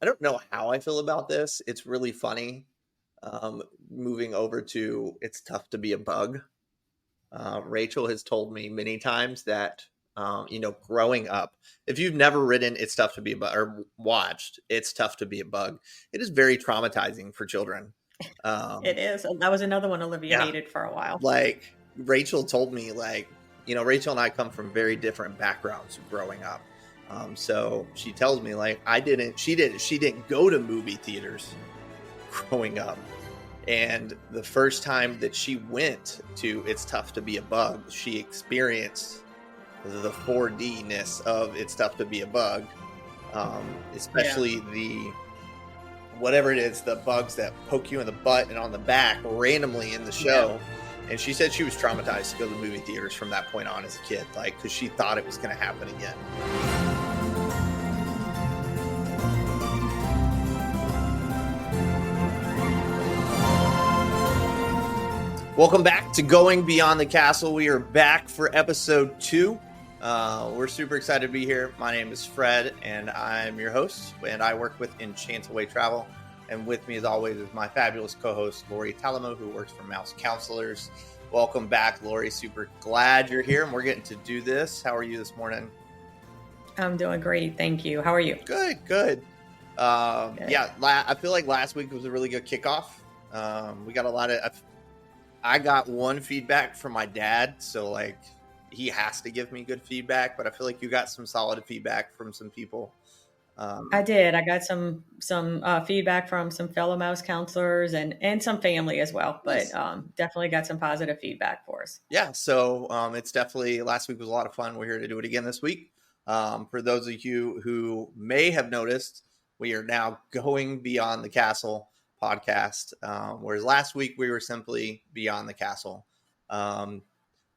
I don't know how I feel about this. It's really funny. Moving over to it's tough to be a bug. Rachel has told me many times that, growing up, if you've never ridden It's Tough to Be a Bug or watched It's Tough to Be a Bug, it is very traumatizing for children. It Um, is. That was another one Olivia yeah, hated for a while. like Rachel told me, Rachel and I come from very different backgrounds growing up. So she tells me she didn't go to movie theaters growing up. And the first time that she went to It's Tough to Be a Bug, she experienced the 4D-ness of It's Tough to Be a Bug, Yeah. especially whatever it is, the bugs that poke you in the butt and on the back randomly in the Yeah. show. And she said she was traumatized to go to movie theaters from that point on as a kid, because she thought it was going to happen again. Welcome back to Going Beyond the Castle. We are back for episode 2. We're super excited to be here. My name is Fred, and I'm your host, and I work with Enchantaway Travel. And with me, as always, is my fabulous co-host, Lori Talamo, who works for Mouse Counselors. Welcome back, Lori. Super glad you're here, and we're getting to do this. How are you this morning? I'm doing great. Thank you. How are you? Good. I feel like last week was a really good kickoff. We got a lot of... I got one feedback from my dad, so he has to give me good feedback, but I feel like you got some solid feedback from some people. I did. I got some feedback from some fellow mouse counselors and some family as well, but Nice. definitely got some positive feedback for us. Yeah, so it's definitely, last week was a lot of fun. We're here to do it again this week. For those of you who may have noticed, we are now Going Beyond the Castle podcast, whereas last week we were simply Beyond the Castle.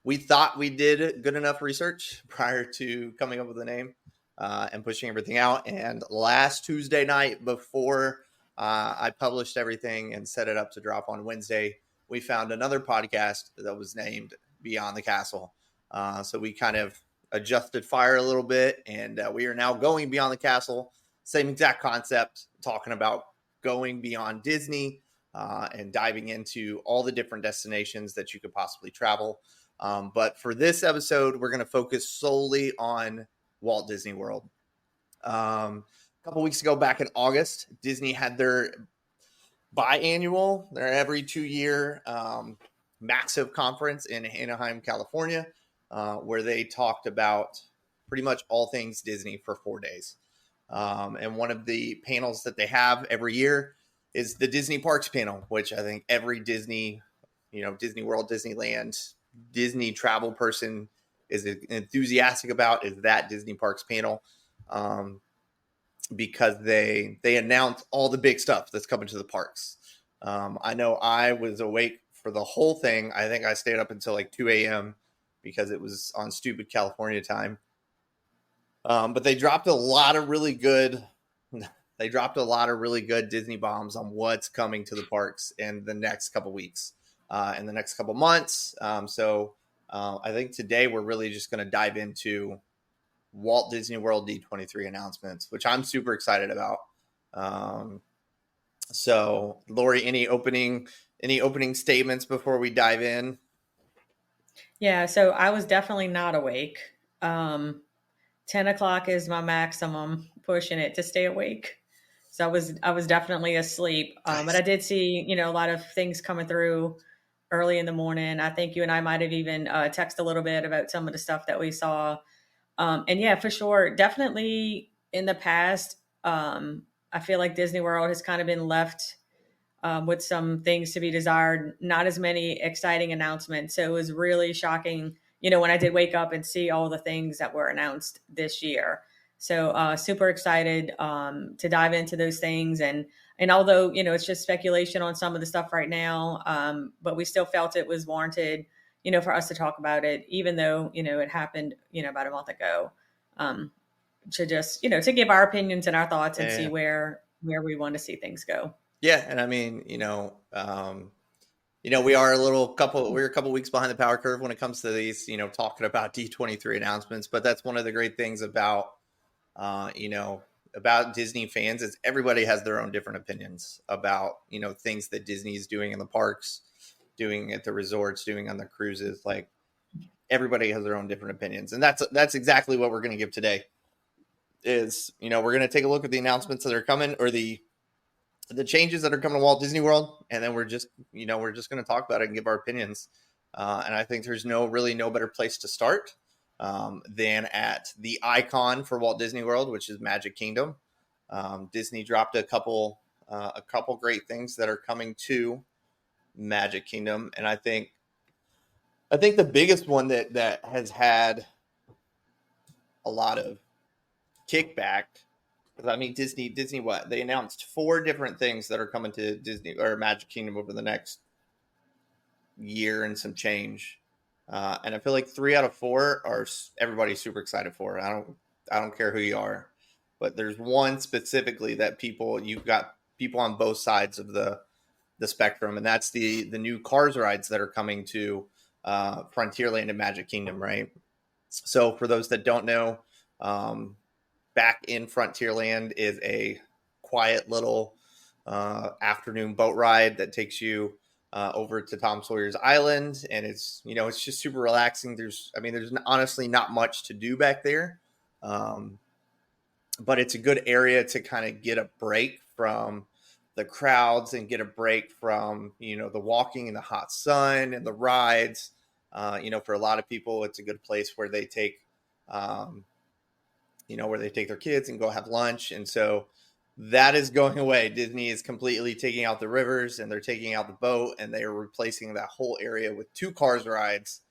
We thought we did good enough research prior to coming up with a name and pushing everything out. And last Tuesday night, before I published everything and set it up to drop on Wednesday, we found another podcast that was named Beyond the Castle. So we kind of adjusted fire a little bit, and we are now Going Beyond the Castle. Same exact concept, talking about going beyond Disney and diving into all the different destinations that you could possibly travel. But for this episode, we're going to focus solely on Walt Disney World. A couple weeks ago, back in August, Disney had their biannual, their every 2-year massive conference in Anaheim, California, where they talked about pretty much all things Disney for 4 days. And one of the panels that they have every year is the Disney Parks panel, which I think every Disney World, Disneyland, Disney travel person is enthusiastic about, is that Disney Parks panel, because they announce all the big stuff that's coming to the parks. I know I was awake for the whole thing. I think I stayed up until 2 a.m. because it was on stupid California time. But they dropped a lot of really good Disney bombs on what's coming to the parks in the next couple weeks, in the next couple months. So I think today we're really just going to dive into Walt Disney World D23 announcements, which I'm super excited about. So Lori, any opening statements before we dive in? Yeah, so I was definitely not awake. 10 o'clock is my maximum, pushing it to stay awake. So I was definitely asleep. But I did see, a lot of things coming through early in the morning. I think you and I might have even texted a little bit about some of the stuff that we saw. And yeah, for sure, definitely in the past, I feel like Disney World has kind of been left with some things to be desired, not as many exciting announcements. So it was really shocking, when I did wake up and see all the things that were announced this year. So super excited to dive into those things. And although, it's just speculation on some of the stuff right now, but we still felt it was warranted, for us to talk about it, even though, it happened, about a month ago, to just, to give our opinions and our thoughts and see where we want to see things go. Yeah, and I mean, we're a couple weeks behind the power curve when it comes to these, talking about D23 announcements. But that's one of the great things about, about Disney fans is everybody has their own different opinions about, things that Disney is doing in the parks, doing at the resorts, doing on the cruises. Like, everybody has their own different opinions. And that's exactly what we're going to give today is, we're going to take a look at the announcements that are coming, or the changes that are coming to Walt Disney World. And then we're just going to talk about it and give our opinions. And I think there's no better place to start than at the icon for Walt Disney World, which is Magic Kingdom. Disney dropped a couple great things that are coming to Magic Kingdom. And I think the biggest one that has had a lot of kickback, because I mean, Disney, what? They announced 4 different things that are coming to Disney or Magic Kingdom over the next year and some change. And I feel like 3 out of 4 are everybody's super excited for. I don't care who you are, but there's one specifically that you've got people on both sides of the spectrum, and that's the new Cars rides that are coming to Frontierland and Magic Kingdom, right? So for those that don't know, back in Frontierland is a quiet little afternoon boat ride that takes you over to Tom Sawyer's Island, and it's just super relaxing. There's honestly not much to do back there, but it's a good area to kind of get a break from the crowds and get a break from the walking in the hot sun and the rides. For a lot of people, it's a good place where they take their kids and go have lunch. And so that is going away. Disney is completely taking out the rivers, and they're taking out the boat, and they are replacing that whole area with 2 Cars rides.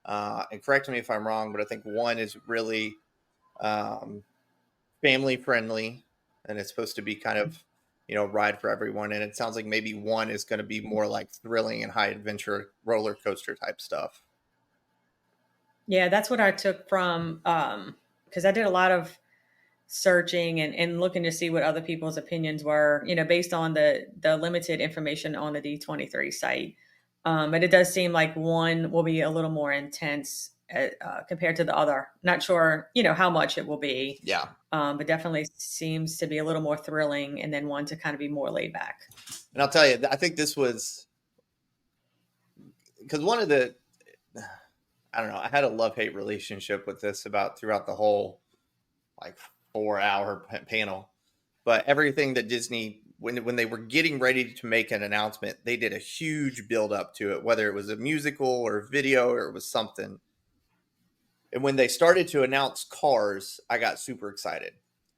And correct me if I'm wrong, but I think one is really family friendly, and it's supposed to be kind of, ride for everyone. And it sounds like maybe one is going to be more like thrilling and high adventure roller coaster type stuff. Yeah, that's what I took from, because I did a lot of searching and looking to see what other people's opinions were, based on the limited information on the D23 site. But it does seem like one will be a little more intense compared to the other. Not sure, how much it will be. Yeah. But definitely seems to be a little more thrilling, and then one to kind of be more laid back. And I'll tell you, I think this was because one of the, I don't know, I had a love-hate relationship with this throughout the whole 4-hour panel. But everything that Disney, when they were getting ready to make an announcement, they did a huge build up to it, whether it was a musical or a video or it was something. And when they started to announce Cars, I got super excited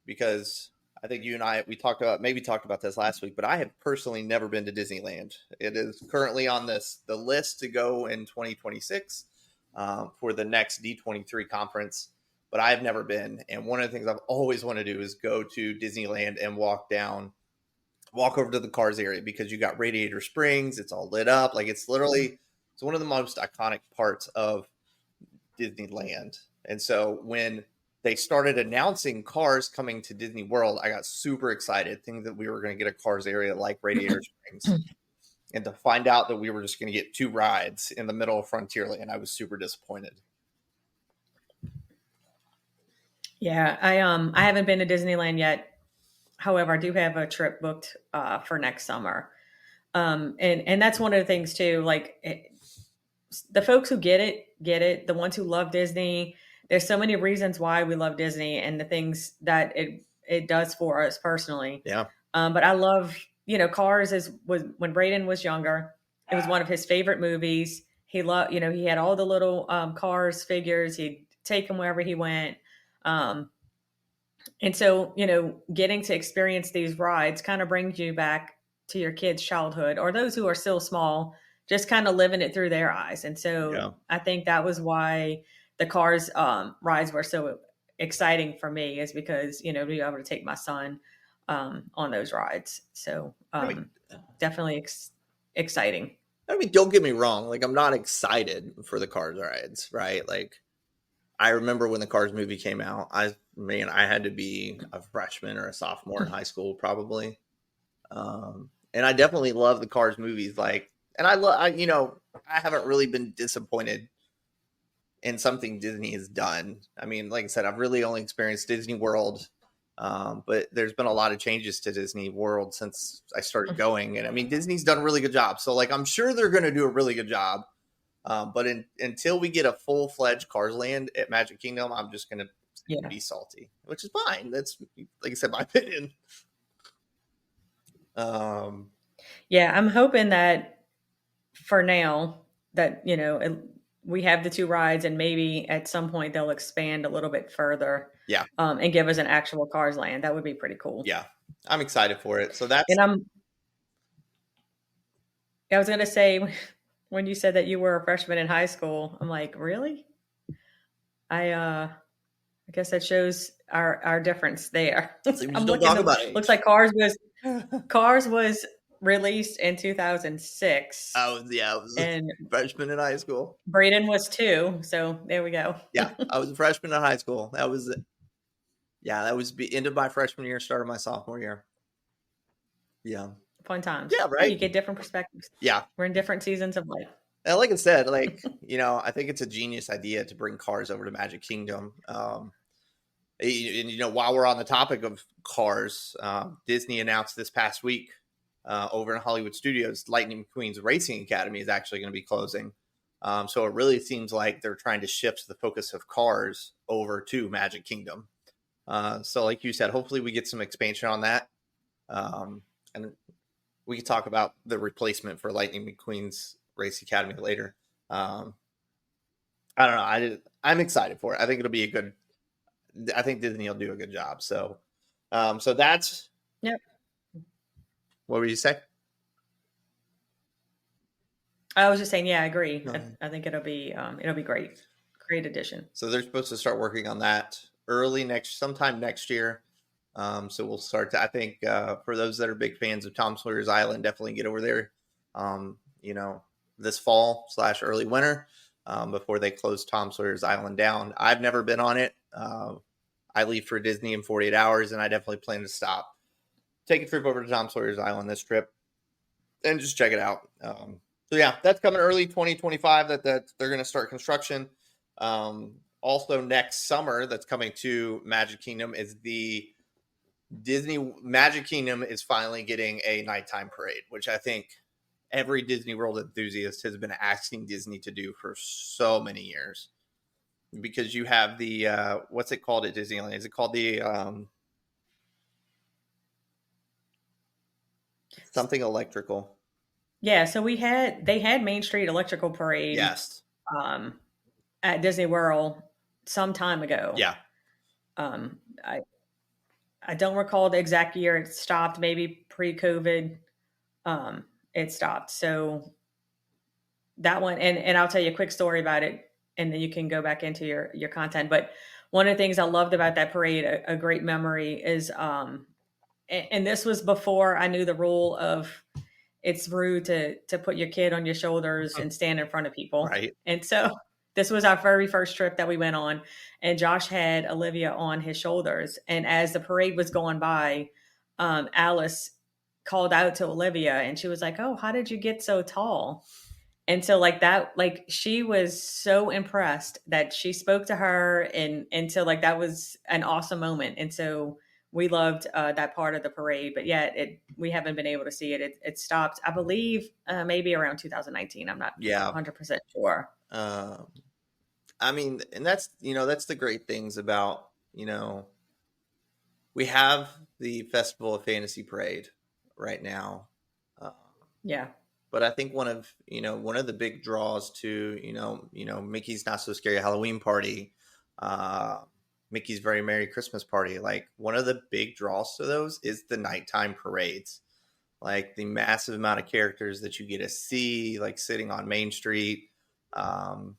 because I think you and I, we talked about this last week, but I have personally never been to Disneyland. It is currently on the list to go in 2026 for the next D23 conference, but I've never been. And one of the things I've always wanted to do is go to Disneyland and walk over to the Cars area, because you got Radiator Springs. It's all lit up. Like, it's literally, it's one of the most iconic parts of Disneyland. And so when they started announcing Cars coming to Disney World, I got super excited, thinking that we were going to get a Cars area like Radiator Springs. And to find out that we were just going to get 2 rides in the middle of Frontierland, I was super disappointed. Yeah, I haven't been to Disneyland yet. However, I do have a trip booked for next summer. And that's one of the things too, the folks who get it, the ones who love Disney. There's so many reasons why we love Disney and the things that it does for us personally. Yeah. But I love, Cars was when Braden was younger. It was one of his favorite movies. He loved, he had all the little Cars figures. He'd take them wherever he went. And so, getting to experience these rides kind of brings you back to your kids' childhood, or those who are still small, just kind of living it through their eyes. And so yeah. I think that was why the Cars rides were so exciting for me, is because, be able to take my son on those rides. So definitely exciting. I mean, don't get me wrong. Like, I'm not excited for the Cars rides, right? Like, I remember when the Cars movie came out, I had to be a freshman or a sophomore in high school, probably. And I definitely love the Cars movies. And I haven't really been disappointed in something Disney has done. I mean, like I said, I've really only experienced Disney World But there's been a lot of changes to Disney World since I started going. And I mean, Disney's done a really good job. So like, I'm sure they're going to do a really good job. But until we get a full-fledged Cars Land at Magic Kingdom, I'm just going to be salty, which is fine. That's, like I said, my opinion. I'm hoping that for now that, we have the 2 rides, and maybe at some point they'll expand a little bit further. Yeah. And give us an actual Cars Land. That would be pretty cool. Yeah. I'm excited for it. So that's, and I was going to say, when you said that you were a freshman in high school, I'm like, really? I guess that shows our difference there. So I'm looking about it. Looks like Cars was released in 2006. I was a freshman in high school. Braden was 2, so there we go. Yeah, I was a freshman in high school. That was the end of my freshman year, start of my sophomore year. Yeah. Fun times. Yeah, right. You get different perspectives. Yeah. We're in different seasons of life. And like I said, like, I think it's a genius idea to bring Cars over to Magic Kingdom. And, while we're on the topic of Cars, Disney announced this past week over in Hollywood Studios, Lightning McQueen's Racing Academy is actually going to be closing. So it really seems like they're trying to shift the focus of Cars over to Magic Kingdom. So like you said, hopefully we get some expansion on that. And we can talk about the replacement for Lightning McQueen's Race Academy later. I don't know. I'm excited for it. I think it'll be I think Disney will do a good job. So, so that's. Yep. What were you saying? I was just saying, I agree. I think it'll be great. Great addition. So they're supposed to start working on that sometime next year. So we'll start to, I think, for those that are big fans of Tom Sawyer's Island, definitely get over there, this fall / early winter, before they close Tom Sawyer's Island down. I've never been on it. I leave for Disney in 48 hours, and I definitely plan to stop, take a trip over to Tom Sawyer's Island this trip, and just check it out. So yeah, that's coming early 2025. That they're going to start construction. Also next summer, that's coming to Magic Kingdom is the Disney Magic Kingdom is finally getting a nighttime parade, which I think every Disney World enthusiast has been asking Disney to do for so many years. Because you have the what's it called at Disneyland? Is it called the something electrical? Yeah, so they had Main Street Electrical Parade. Yes. At Disney World some time ago. Yeah. I don't recall the exact year it stopped. Maybe pre-COVID, it stopped. So that one, and I'll tell you a quick story about it, and then you can go back into your content. But one of the things I loved about that parade, a great memory, is, and this was before I knew the rule of it's rude to put your kid on your shoulders and stand in front of people. Right. And so this was our very first trip that we went on, and Josh had Olivia on his shoulders. And as the parade was going by, Alice called out to Olivia, and she was like, "Oh, how did you get so tall?" And so she was so impressed that she spoke to her, and so that was an awesome moment. And so we loved that part of the parade, but we haven't been able to see it. It stopped, I believe, maybe around 2019. I'm not 100% sure. I mean, and that's the great things about, we have the Festival of Fantasy Parade right now. But I think one of the big draws to, Mickey's Not So Scary Halloween Party, Mickey's Very Merry Christmas Party, like one of the big draws to those is the nighttime parades. Like the massive amount of characters that you get to see, like sitting on Main Street, and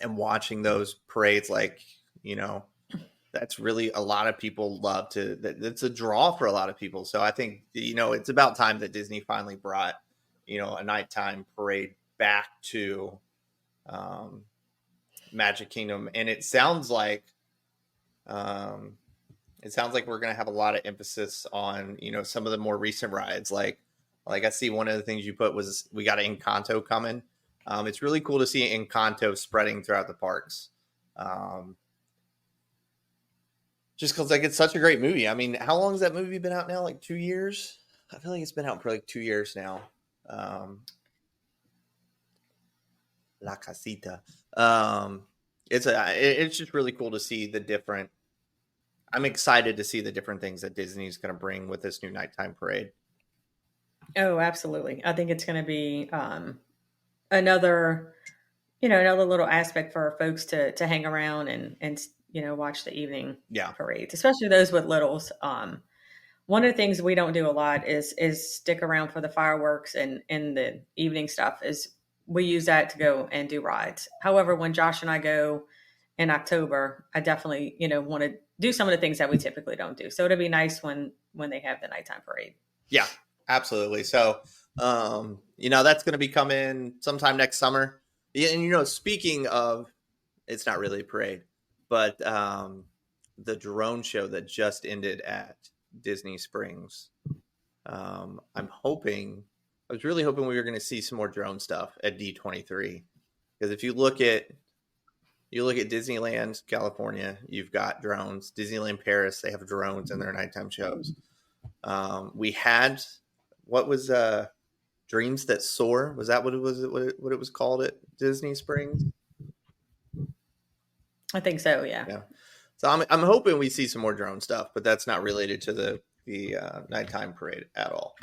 watching those parades, that's really a lot of people love to. That's a draw for a lot of people. So I think it's about time that Disney finally brought a nighttime parade back to Magic Kingdom, and it sounds like we're going to have a lot of emphasis on some of the more recent rides. Like I see one of the things you put was we got Encanto coming. It's really cool to see Encanto spreading throughout the parks. Just because like it's such a great movie. I mean, how long has that movie been out now? Like 2 years? I feel like it's been out for like 2 years now. Um, La Casita. Um, it's just really cool to see the different. I'm excited to see the different things that Disney's going to bring with this new nighttime parade. Oh, absolutely. I think it's going to be another, another little aspect for folks to hang around and watch the evening Yeah, parades, especially those with littles. One of the things we don't do a lot is stick around for the fireworks and the evening stuff. Is we use that to go and do rides. However, when Josh and I go in October, I definitely want to do some of the things that we typically don't do. So it'll be nice when they have the nighttime parade. yeah, absolutely. So, that's going to be coming sometime next summer. Yeah, and speaking of, it's not really a parade, but the drone show that just ended at Disney Springs. I was really hoping we were going to see some more drone stuff at D23, because if you look at Disneyland California, you've got drones. Disneyland Paris, they have drones in their nighttime shows. We had what was Dreams That Soar? Was that what it was? What it was called at Disney Springs? I think so. Yeah. Yeah. So I'm hoping we see some more drone stuff, but that's not related to the nighttime parade at all.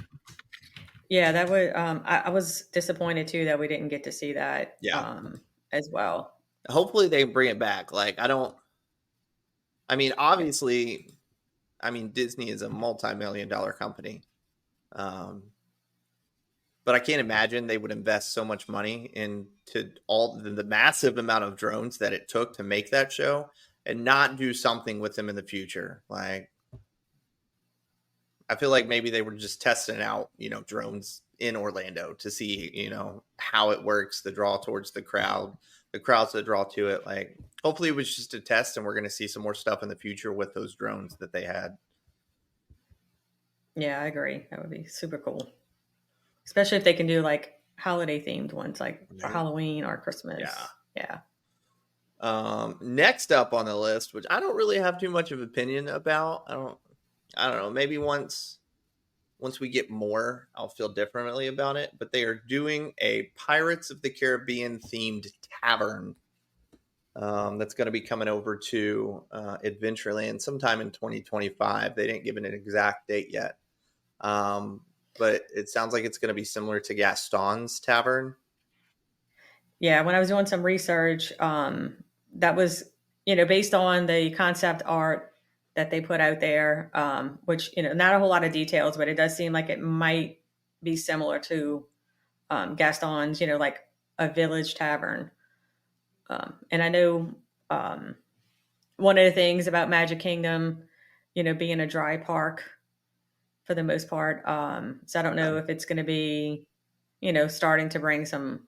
Yeah, that would. I was disappointed too that we didn't get to see that. Yeah. As well. Hopefully they bring it back. Like I mean, obviously, Disney is a multi-million-dollar company, but I can't imagine they would invest so much money into all the massive amount of drones that it took to make that show and not do something with them in the future. Like, I feel like maybe they were just testing out, drones in Orlando to see, how it works, the draw towards the crowds that draw to it. Like, hopefully it was just a test and we're going to see some more stuff in the future with those drones that they had. Yeah, I agree. That would be super cool, especially if they can do like holiday themed ones, like for Halloween or Christmas. Yeah. Next up on the list, which I don't really have too much of opinion about. I don't know. Maybe once we get more, I'll feel differently about it. But they are doing a Pirates of the Caribbean themed tavern that's going to be coming over to Adventureland sometime in 2025. They didn't give it an exact date yet, but it sounds like it's going to be similar to Gaston's Tavern. Yeah, when I was doing some research, that was based on the concept art that they put out there, which not a whole lot of details, but it does seem like it might be similar to Gaston's, like a village tavern. And I know one of the things about Magic Kingdom, being a dry park for the most part. So I don't know if it's going to be, starting to bring some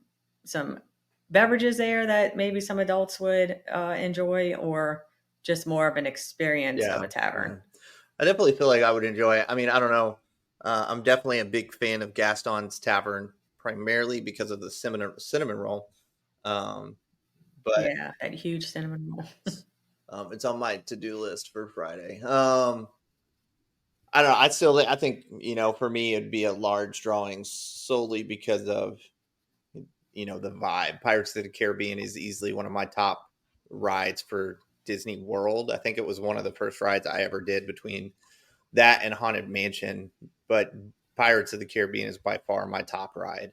beverages there that maybe some adults would enjoy, or just more of an experience of a tavern. I definitely feel like I would enjoy it. I mean, I don't know. I'm definitely a big fan of Gaston's Tavern, primarily because of the cinnamon roll. But yeah, that huge cinnamon roll. It's on my to-do list for Friday. I don't know. I think, for me, it'd be a large drawing solely because of, the vibe. Pirates of the Caribbean is easily one of my top rides for Disney World. I think it was one of the first rides I ever did between that and Haunted Mansion. But Pirates of the Caribbean is by far my top ride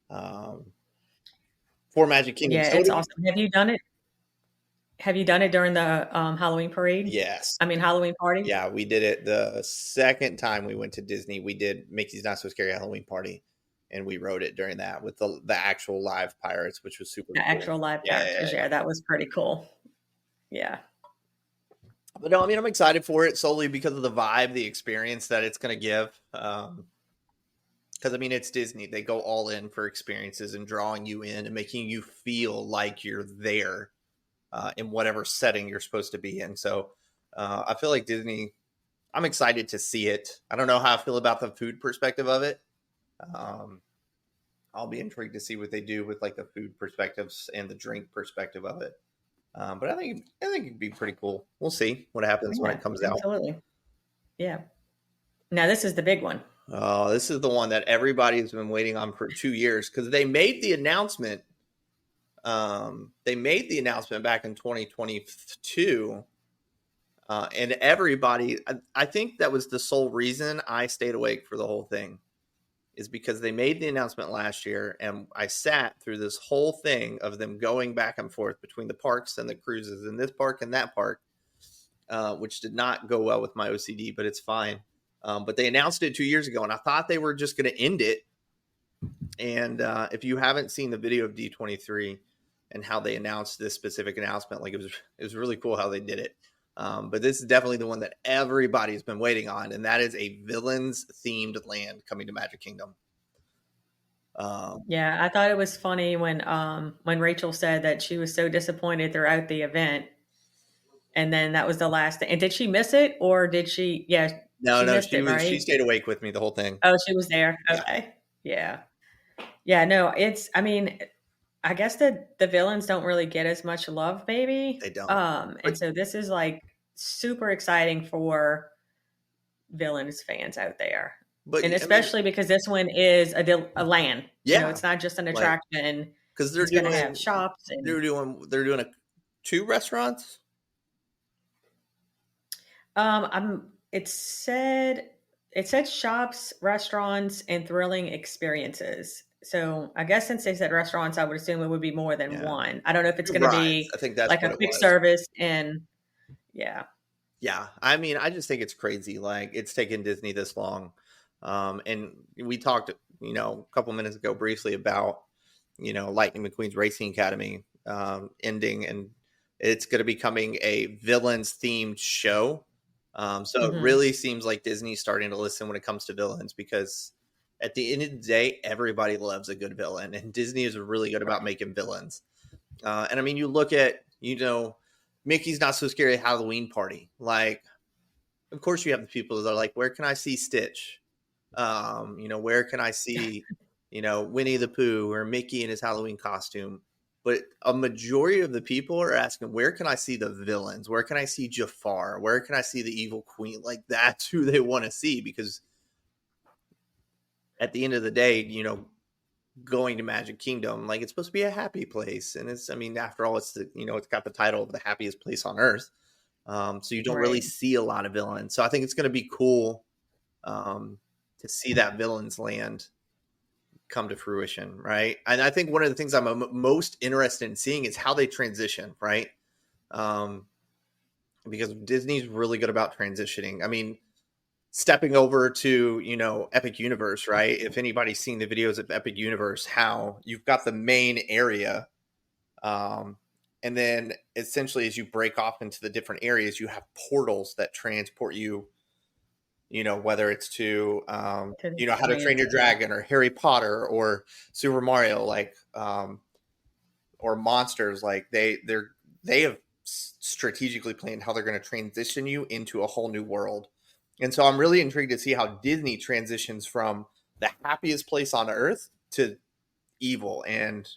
for Magic Kingdom. Yeah, So it's awesome. Have you done it? Have you done it during the Halloween parade? Yes. I mean, Halloween party? Yeah, we did it the second time we went to Disney. We did Mickey's Not So Scary Halloween Party, and we rode it during that with the actual live pirates, which was super The cool. actual live characters. Yeah, that was pretty cool. Yeah. But no, I'm excited for it solely because of the vibe, the experience that it's going to give. Because, it's Disney. They go all in for experiences and drawing you in and making you feel like you're there in whatever setting you're supposed to be in. So I feel like Disney, I'm excited to see it. I don't know how I feel about the food perspective of it. I'll be intrigued to see what they do with like the food perspectives and the drink perspective of it. But I think it'd be pretty cool. We'll see what happens when Yeah, it comes out. absolutely. Yeah. Now this is the big one. Oh, this is the one that everybody's been waiting on for 2 years because they made the announcement. They made the announcement back in 2022, and everybody. I think that was the sole reason I stayed awake for the whole thing, is because they made the announcement last year, and I sat through this whole thing of them going back and forth between the parks and the cruises in this park and that park, which did not go well with my OCD, but it's fine. But they announced it 2 years ago, and I thought they were just going to end it. And if you haven't seen the video of D23 and how they announced this specific announcement, like it was really cool how they did it. But this is definitely the one that everybody's been waiting on, and that is a villains themed land coming to Magic Kingdom. Yeah, I thought it was funny when Rachel said that she was so disappointed throughout the event, and then that was the last thing. And did she miss it, or did she? Yeah, No, she no, missed it, she right? stayed awake with me the whole thing. Oh, she was there. Yeah, Okay. Yeah. Yeah. No, it's. I mean, I guess that the villains don't really get as much love, maybe. they don't. And so this is like super exciting for villains fans out there. But And I mean, especially because this one is a land. You know, yeah, it's not just an like attraction. because It's going to have shops and they're doing 2 restaurants. I'm it said shops, restaurants, and thrilling experiences. So I guess since they said restaurants, I would assume it would be more than Yeah, one. I don't know if it's 2 going to rides. be I think that's like what a it quick was. service and yeah. Yeah, I mean, I just think it's crazy. Like it's taken Disney this long, and we talked, a couple minutes ago briefly about, Lightning McQueen's Racing Academy ending, and it's going to be becoming a villains themed show. So it Hmm. really seems like Disney's starting to listen when it comes to villains, because at the end of the day, everybody loves a good villain, and Disney is really good about Right. making villains. And I mean, you look at, Mickey's Not So Scary Halloween Party. Like, of course, you have the people that are like, where can I see Stitch? Where can I see, Winnie the Pooh or Mickey in his Halloween costume? But a majority of the people are asking, where can I see the villains? Where can I see Jafar? Where can I see the evil queen? Like, that's who they want to see, because at the end of the day, going to Magic Kingdom, like it's supposed to be a happy place. And I mean, after all, it's got the title of the happiest place on earth. So you don't really Right. see a lot of villains. So I think it's going to be cool to see that villains land come to fruition, right? And I think one of the things I'm most interested in seeing is how they transition, right? Um, because Disney's really good about transitioning. I mean, stepping over to Epic Universe, right? If anybody's seen the videos of Epic Universe, how you've got the main area, um, and then essentially as you break off into the different areas, you have portals that transport you, whether it's to To the How to Train Your experiences. Yeah. Dragon or Harry Potter or Super Mario, like or monsters. Like they have strategically planned how they're going to transition you into a whole new world. And so I'm really intrigued to see how Disney transitions from the happiest place on earth to evil and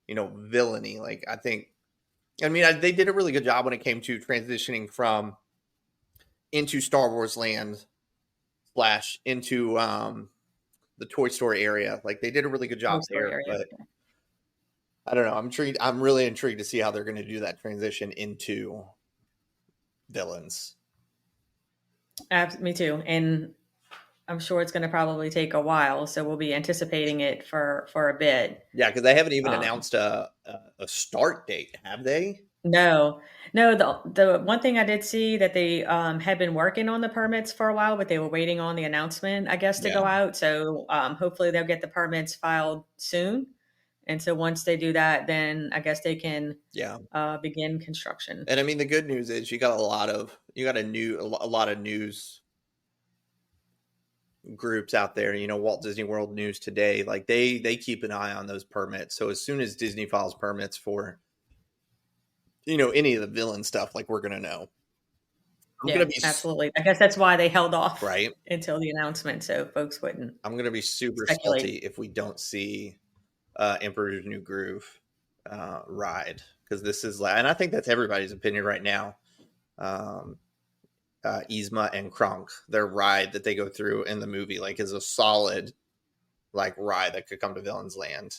villainy. Like they did a really good job when it came to transitioning from into Star Wars land / into the Toy Story area. Like they did a really good Toy job Story there. area. But I don't know. I'm intrigued. I'm really intrigued to see how they're going to do that transition into villains. Me too. And I'm sure it's going to probably take a while, so we'll be anticipating it for a bit. Yeah, because they haven't even Um, announced a start date, have they? no, no. The one thing I did see that they had been working on the permits for a while, but they were waiting on the announcement, I guess, to Yeah, go out. So hopefully they'll get the permits filed soon. And so once they do that, then I guess they can yeah. begin construction. And I mean, the good news is you got a lot of news groups out there. Walt Disney World News Today, like they keep an eye on those permits. So as soon as Disney files permits for any of the villain stuff, like we're gonna know. I'm gonna Yeah, be absolutely. I guess that's why they held off right. until the announcement, so folks wouldn't I'm gonna be super speculate. salty if we don't see Emperor's New Groove. ride, because this is like, and I think that's everybody's opinion right now. Um, Yzma and Kronk, their ride that they go through in the movie, like, is a solid like ride that could come to Villains Land.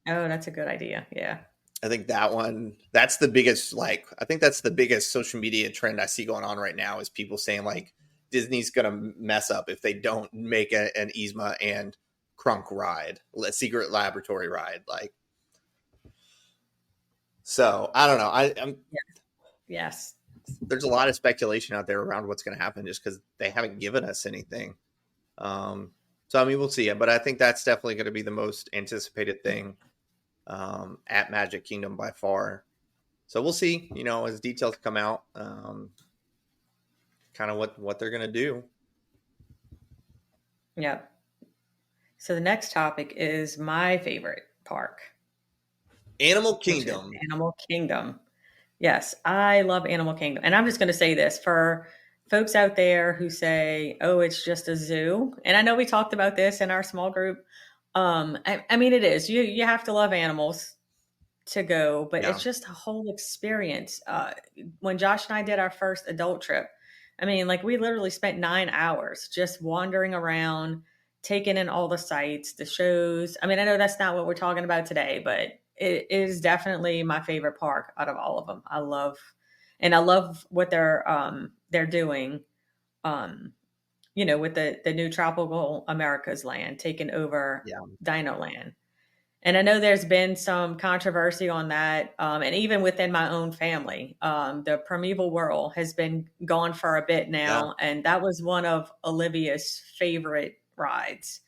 Oh, that's a good idea. Yeah. I think that one, that's the biggest, like, I think that's the biggest social media trend I see going on right now, is people saying like Disney's gonna mess up if they don't make an Yzma and Kronk ride, a secret laboratory ride. Like, so I don't know. I'm Yeah. Yes. There's a lot of speculation out there around what's going to happen, just because they haven't given us anything. So I mean, we'll see. But I think that's definitely going to be the most anticipated thing at Magic Kingdom by far. So we'll see, as details come out, kind of what they're going to do. Yep. So the next topic is my favorite park, Animal which is Kingdom. Animal Kingdom. Yes, I love Animal Kingdom. And I'm just going to say this for folks out there who say, oh, it's just a zoo. And I know we talked about this in our small group. I mean, it is. You have to love animals to go, but Yeah. it's just a whole experience. When Josh and I did our first adult trip, I mean, like we literally spent 9 hours just wandering around, taking in all the sights, the shows. I mean, I know that's not what we're talking about today, but it is definitely my favorite park out of all of them. I love what they're doing. Um, with the new Tropical America's Land taking over Yeah. Dino Land. And I know there's been some controversy on that. And even within my own family, the Primeval Whirl has been gone for a bit Yeah. now. And that was one of Olivia's favorite rides.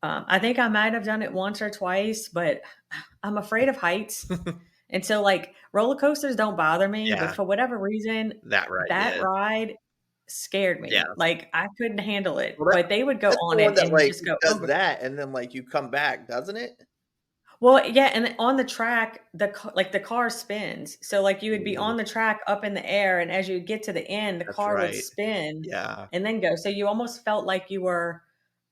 I think I might have done it once or twice, but I'm afraid of heights. And so, like, roller coasters don't bother me, but Yeah. for whatever reason, That right. that Yeah. ride scared Yeah. me. Like, I couldn't handle it, Well, but they would go that's on the one it that and like just go does over. that, and then like you come back, doesn't it? Well, yeah, and on the track, the car spins. So, like, you would be Ooh, on the track up in the air, and as you get to the end, the that's car would right. spin Yeah. and then go. So you almost felt like you were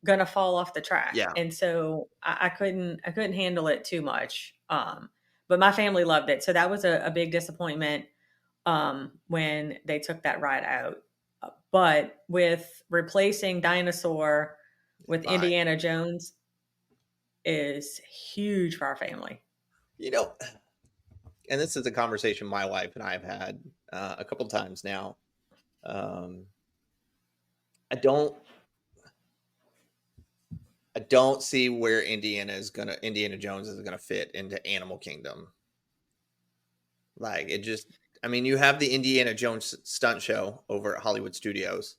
gonna fall off the track. Yeah. And so I couldn't handle it too much. But my family loved it. So that was a big disappointment when they took that ride out. But with replacing Dinosaur with Fine. Indiana Jones is huge for our family. You know, and this is a conversation my wife and I have had a couple times now. Um, I don't, I don't see where Indiana Jones is gonna fit into Animal Kingdom. Like, it just, I mean, you have the Indiana Jones stunt show over at Hollywood Studios,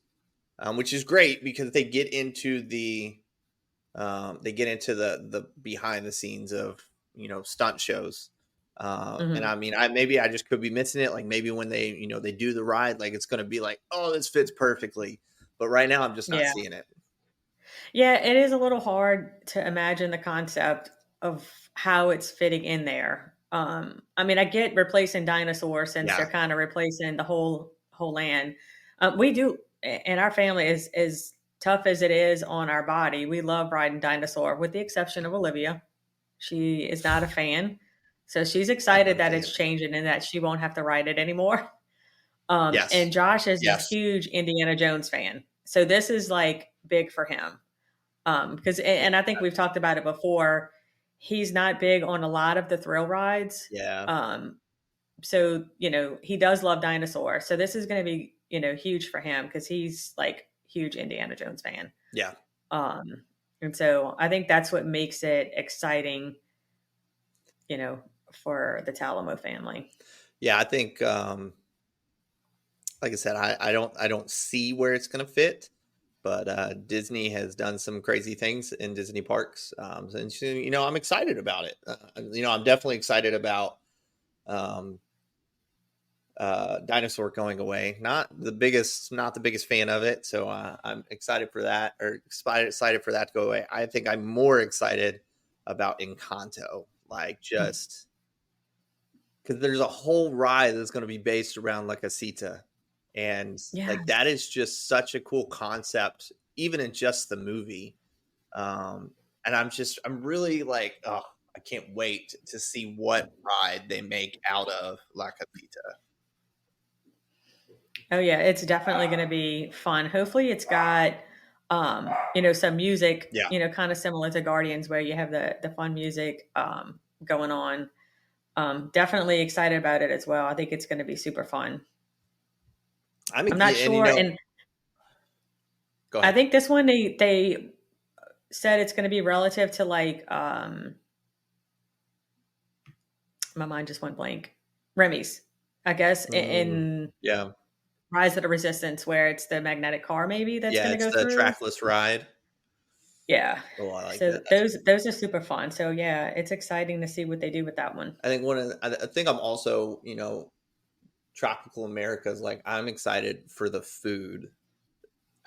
which is great because they get into the behind the scenes of stunt shows. And Mhm. I mean, I just could be missing it. Like, maybe when they do the ride, like, it's going to be like, oh, this fits perfectly. But right now, I'm just not Yeah. seeing it. Yeah, it is a little hard to imagine the concept of how it's fitting in there. I mean, I get replacing dinosaurs since they're Yeah. kind of replacing the whole land. We do, and our family is as tough as it is on our body. We love riding dinosaur, with the exception of Olivia. She is not a fan, so she's I'm not excited a that fan. it's changing and that she won't have to ride it anymore. And Yes. Josh is a Yes. huge Indiana Jones fan, so this is like big for him. Because and I think we've talked about it before. He's not big on a lot of the thrill rides. Yeah. So he does love dinosaurs. So this is going to be huge for him because he's like huge Indiana Jones fan. Yeah. Um, and so I think that's what makes it exciting, for the Talamo family. Yeah. I think, like I said, I don't see where it's going to fit. But Disney has done some crazy things in Disney parks, and so, I'm excited about it. I'm definitely excited about um, Dinosaur going away. Not the biggest fan of it, so I'm excited for that, or excited for that to go away. I think I'm more excited about Encanto, like, just because there's a whole ride that's going to be based around like a Casita, and Yeah. like that is just such a cool concept, even in just the movie. And I'm really like, oh, I can't wait to see what ride they make out of La Capita. Oh yeah, it's definitely going to be fun. Hopefully it's got some music, Yeah. Kind of similar to Guardians where you have the fun music going on. Definitely excited about it as well. I think it's going to be super fun. I mean, I'm not and sure, and go I ahead. think this one they said it's going to be relative to like my mind just went blank. Remy's, I guess, in Yeah. Rise of the Resistance, where it's the magnetic car, maybe that's Yeah, going to it's go the through. trackless ride. Yeah. Oh, I like So that. That's those are super fun. So yeah, it's exciting to see what they do with that one. I think I think I'm also, tropical Americas, like I'm excited for the food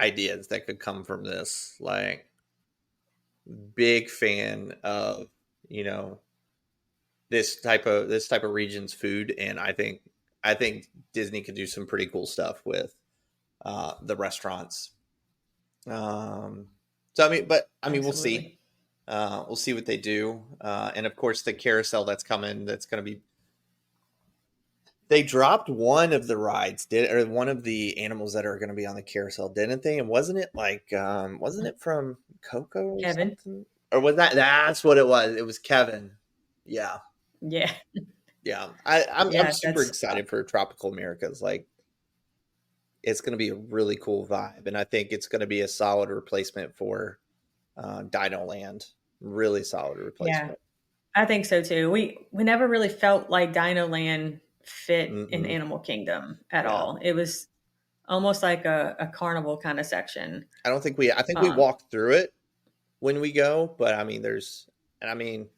ideas that could come from this. Like big fan of, you know, this type of region's food, and I think Disney could do some pretty cool stuff with the restaurants. Um so we'll see. Absolutely. We'll see what they do. And of course the carousel that's coming, that's going to be, they dropped one of the rides, or one of the animals that are going to be on the carousel, didn't they? And wasn't it like, wasn't it from Coco or Kevin. something? Or was that's what it was. It was Kevin. Yeah. Yeah. Yeah. I'm Yeah. super excited for Tropical Americas. Like it's going to be a really cool vibe. And I think it's going to be a solid replacement for Dino Land. Really solid Yeah. replacement. I think so too. We never really felt like Dino Land fit in Mm-mm. Animal Kingdom at Yeah. all. It was almost like a carnival kind of section. I think we Um, walk through it when we go, but I mean, I mean,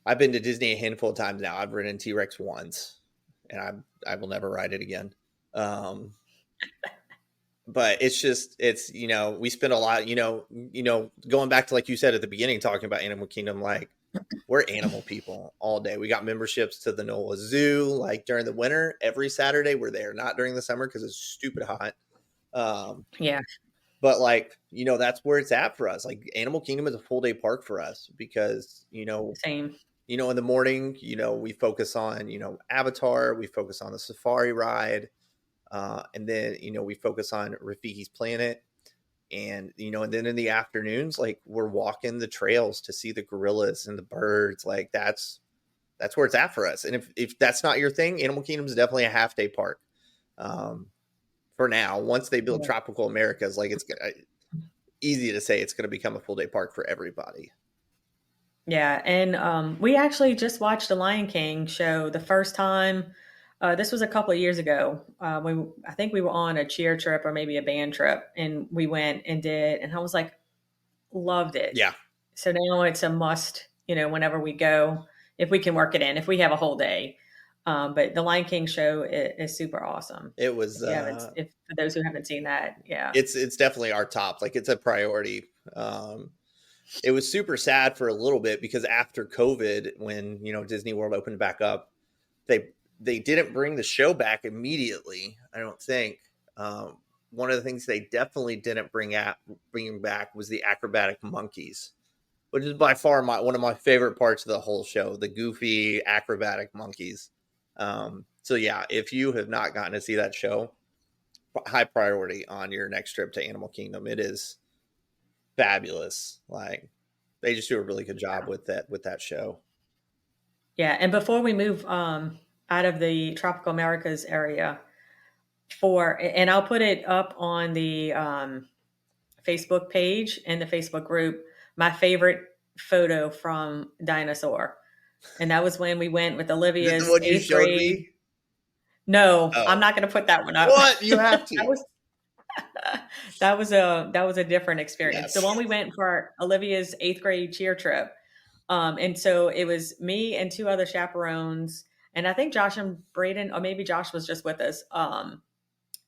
I've been to Disney a handful of times now. I've ridden T-Rex once, and I will never ride it again. Um, but we spend a lot, going back to like you said at the beginning, talking about Animal Kingdom, like we're animal people all day. We got memberships to the NOLA Zoo, like during the winter, every Saturday we're there, not during the summer because it's stupid hot. Um, yeah. but like, that's where it's at for us. Like Animal Kingdom is a full day park for us because, Same. in the morning, we focus on, Avatar, we focus on the safari ride, and then, we focus on Rafiki's Planet. And then in the afternoons, like we're walking the trails to see the gorillas and the birds. Like that's where it's at for us. And if that's not your thing, Animal Kingdom is definitely a half day park. Um, for now, once they build Yeah. Tropical Americas, like it's easy to say it's going to become a full day park for everybody. Yeah, and we actually just watched the Lion King show the first time. This was a couple of years ago. I think we were on a cheer trip or maybe a band trip, and we went and did, and I was like, loved it. Yeah. So now it's a must, whenever we go, if we can work it in, if we have a whole day. But the Lion King show is super awesome. It was, If for those who haven't seen that, yeah, it's definitely our top, like it's a priority. It was super sad for a little bit because after COVID, when, Disney World opened back up, they didn't bring the show back immediately. I don't think. One of the things they definitely didn't bring back was the acrobatic monkeys, which is by far one of my favorite parts of the whole show, the goofy acrobatic monkeys. So yeah, if you have not gotten to see that show, high priority on your next trip to Animal Kingdom. It is fabulous. Like they just do a really good job with that show. yeah. And before we move out of the tropical Americas area, and I'll put it up on the Facebook page and the Facebook group, my favorite photo from Dinosaur. And that was when we went with Is it the Olivia's one you eighth showed grade. me? No, I'm Oh, not going to put that one up. what? You have that to. was that was a different experience. The Yes. one we went for Olivia's eighth grade cheer trip. And so it was me and two other chaperones, and I think Josh and Braden, or maybe Josh was just with us.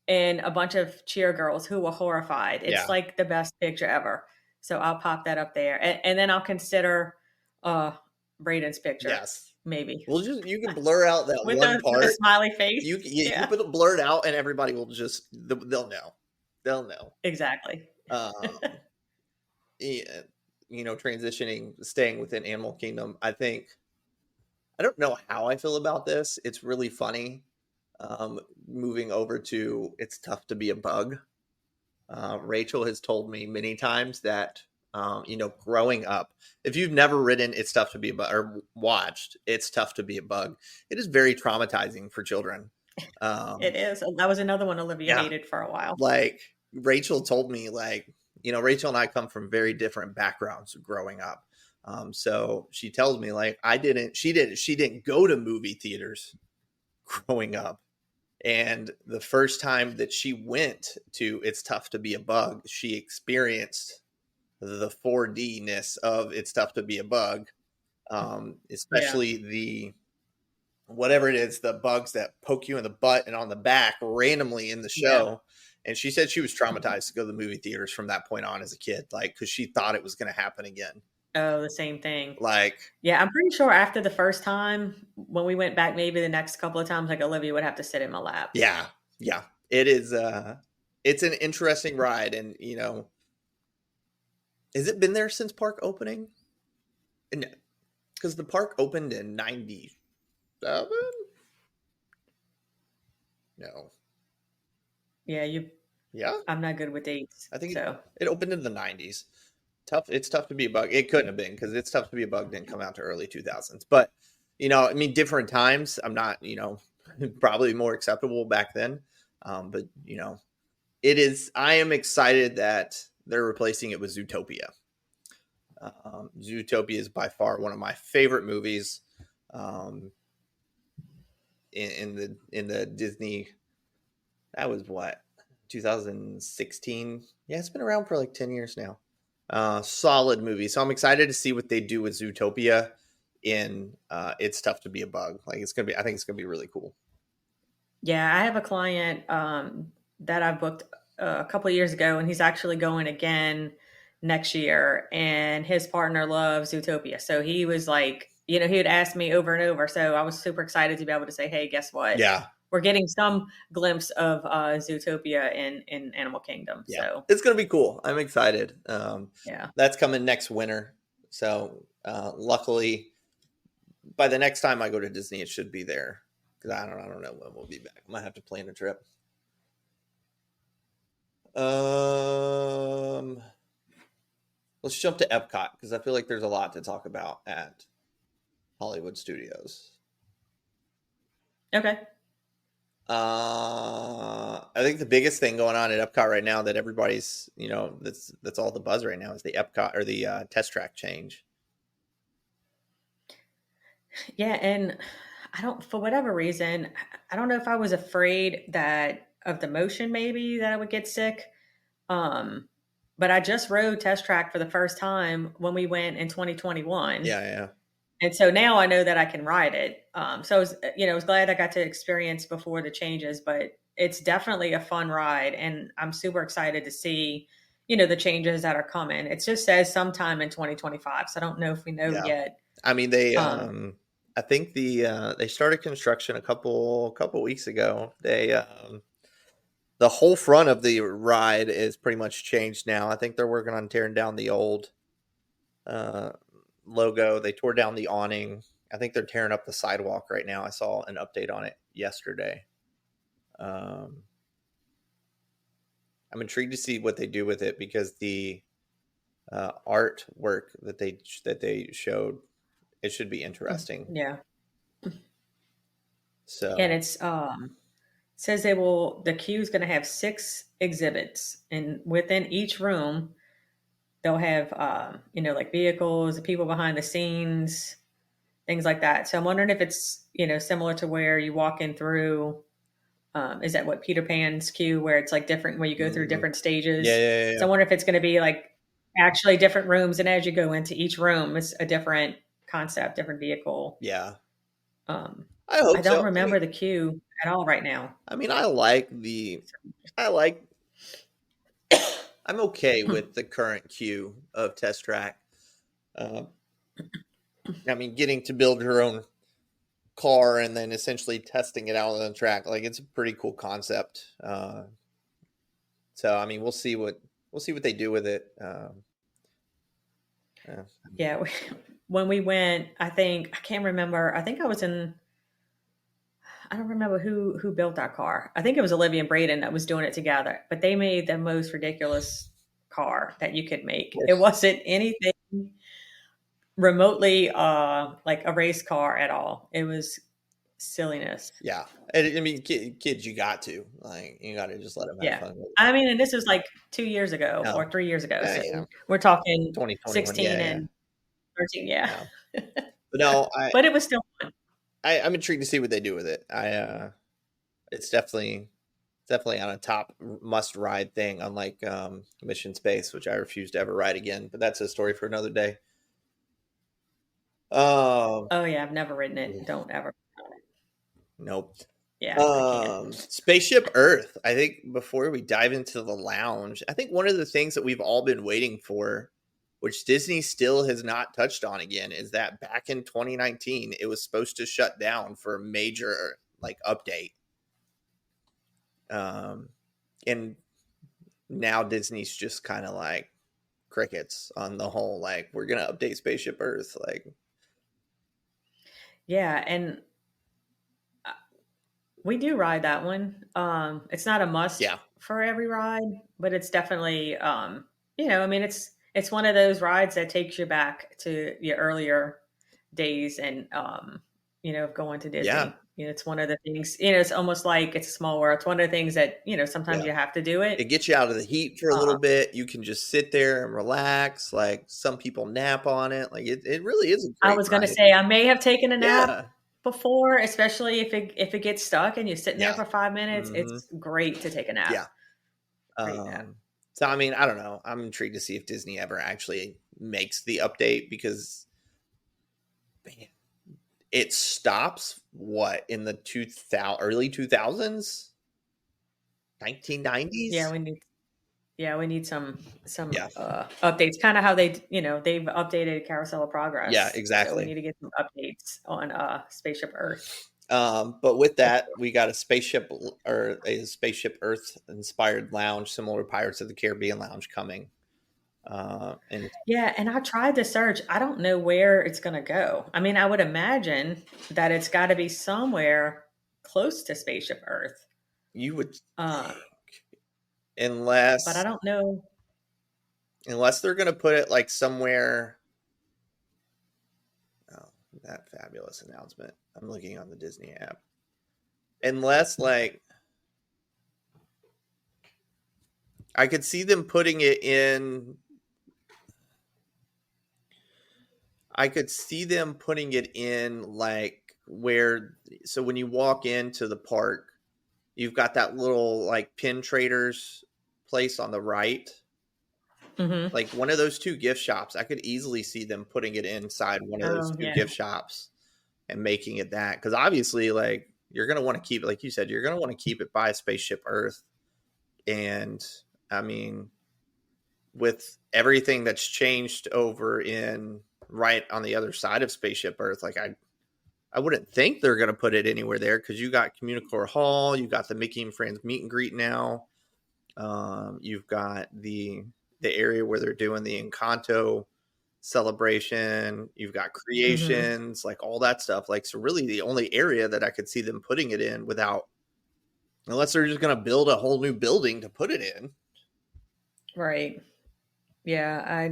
And a bunch of cheer girls who were horrified. It's Yeah. like the best picture ever. So I'll pop that up there, and then I'll consider uh Braden's picture, Yes. maybe You can blur out that with one a part. smiley face. You Yeah, put it blurred out, and everybody will they'll know. They'll know. exactly. Um, yeah. transitioning, staying within Animal Kingdom, I don't know how I feel about this. It's really funny. Moving over to It's Tough to Be a Bug. Rachel has told me many times that, growing up, if you've never ridden It's Tough to Be a Bug or watched It's Tough to Be a Bug, it is very traumatizing for children. It is. That was another one Olivia Yeah, hated for a while. like Rachel told me, like, Rachel and I come from very different backgrounds growing up. So she tells me, like, she didn't go to movie theaters growing up. And the first time that she went to It's Tough to Be a Bug, she experienced the 4D-ness of It's Tough to Be a Bug, Yeah. especially the whatever it is, the bugs that poke you in the butt and on the back randomly in the Yeah. show. And she said she was traumatized to go to the movie theaters from that point on as a kid, like, because she thought it was going to happen again. Oh, the same thing. Like, Yeah, I'm pretty sure after the first time, when we went back, maybe the next couple of times, like Olivia would have to sit in my lap. yeah, yeah, it is. It's an interesting ride, and has it been there since park opening? No, because the park opened in '97. No, Yeah, yeah, I'm not good with dates, I think so it opened in the '90s. It's tough to be a bug. It couldn't have been, because It's Tough to Be a Bug didn't come out to early 2000s. But I mean, different times. I'm not, probably more acceptable back then. But it is. I am excited that they're replacing it with Zootopia. Zootopia is by far one of my favorite movies. Um, in the Disney. That was what, 2016. Yeah, it's been around for like 10 years now. Solid movie. So I'm excited to see what they do with Zootopia in It's Tough to Be a Bug. Like, I think it's gonna be really cool. yeah, I have a client that I booked a couple of years ago, and he's actually going again next year. And his partner loves Zootopia, so he was like, he had asked me over and over. So I was super excited to be able to say, "Hey, guess what? Yeah, We're getting some glimpse of Zootopia in Animal Kingdom." yeah, So it's gonna be cool. I'm excited. yeah, That's coming next winter. So luckily, by the next time I go to Disney, it should be there. Because I don't know when we'll be back. I might have to plan a trip. Um, let's jump to Epcot, because I feel like there's a lot to talk about at Hollywood Studios. okay. I think the biggest thing going on at Epcot right now that everybody's, that's all the buzz right now, is the Epcot or the test track change. Yeah, and I don't, for whatever reason, I don't know if I was afraid that of the motion, maybe that I would get sick. Um, but I just rode Test Track for the first time when we went in 2021. Yeah, yeah, And so now I know that I can ride it. So I was, I was glad I got to experience before the changes, but it's definitely a fun ride. And I'm super excited to see, the changes that are coming. It just says sometime in 2025. So I don't know if we know yeah. yet. I mean, they, Um, I think they started construction a couple weeks ago. The whole front of the ride is pretty much changed now. I think they're working on tearing down the old uh, logo. They tore down the awning. I think they're tearing up the sidewalk right now. I saw an update on it yesterday. Um, I'm intrigued to see what they do with it, because the artwork that they showed, it should be interesting. yeah. And So it's says the queue is going to have 6 exhibits, and within each room they'll have like vehicles, the people behind the scenes, things like that. So I'm wondering if it's similar to where you walk in through, is that what Peter Pan's queue, where it's like different, where you go through mm, different yeah, stages. yeah, So yeah, I wonder if it's going to be like actually different rooms, and as you go into each room it's a different concept, different vehicle. yeah. um I I hope don't so. remember the queue at all right now. I mean, I like, I'm okay with the current queue of Test Track. Uh, I mean, getting to build your own car and then essentially testing it out on the track, like, it's a pretty cool concept. So I mean, we'll see what they do with it. Yeah, when we went, I can't remember. I think I was in. I don't remember who built that car. I think it was Olivia and Braden that was doing it together. But they made the most ridiculous car that you could make. It wasn't anything remotely like a race car at all. It was silliness. Yeah. And I mean, kids, you got to just let them have Yeah. fun with it. I mean, and this was like 2 years ago No. or 3 years ago. Yeah, So yeah. we're talking 2021. 16 Yeah. and 13. Yeah. Yeah. But no, But it was still fun. I'm intrigued to see what they do with it. It's definitely on a top must ride thing, unlike Mission Space, which I refuse to ever ride again. But that's a story for another day. Oh yeah, I've never ridden it. Don't ever. Nope. Yeah, I can't. Spaceship Earth. I think before we dive into the lounge, I think one of the things that we've all been waiting for, which Disney still has not touched on again, is that back in 2019, it was supposed to shut down for a major like update. And now Disney's just kind of like crickets on the whole, like, we're gonna update Spaceship Earth. Like, Yeah, and we do ride that one. It's not a must for every ride, but it's definitely I mean it's one of those rides that takes you back to your earlier days and going to Disney. Yeah. It's one of the things, it's almost like it's a small world. It's one of the things that, sometimes you have to do it. It gets you out of the heat for a little bit. You can just sit there and relax. Like, some people nap on it. Like, it really is a great I was going to ride. say, I may have taken a nap before, especially if it gets stuck and you're sitting there for 5 minutes. It's great to take a nap. Yeah. So, I mean, I don't know. I'm intrigued to see if Disney ever actually makes the update, because man, it stops in the early 2000s, 1990s. Yeah, we need some updates. Kind of how they've updated Carousel of Progress. Yeah, exactly. So we need to get some updates on Spaceship Earth. But with that, we got a Spaceship Earth inspired lounge similar to Pirates of the Caribbean lounge coming. And I tried to search. I don't know where it's going to go. I mean, I would imagine that it's got to be somewhere close to Spaceship Earth. You would think, unless, but I don't know. Unless they're going to put it like somewhere. Oh, that fabulous announcement. I'm looking on the Disney app. Unless, like, I could see them putting it in. I could see them putting it in like where. So when you walk into the park, you've got that little like pin traders place on the right. Mm-hmm. Like one of those two gift shops. I could easily see them putting it inside one of those two gift shops and making it that. Because obviously, like, you're going to want to keep it, like you said, you're going to want to keep it by Spaceship Earth. And I mean, with everything that's changed over in right on the other side of Spaceship Earth, like I wouldn't think they're going to put it anywhere there, because you got Communicore Hall, you got the Mickey and Friends meet and greet now. You've got the area where they're doing the Encanto celebration. You've got Creations, like all that stuff. Like, so really the only area that I could see them putting it in unless they're just going to build a whole new building to put it in. Right. Yeah.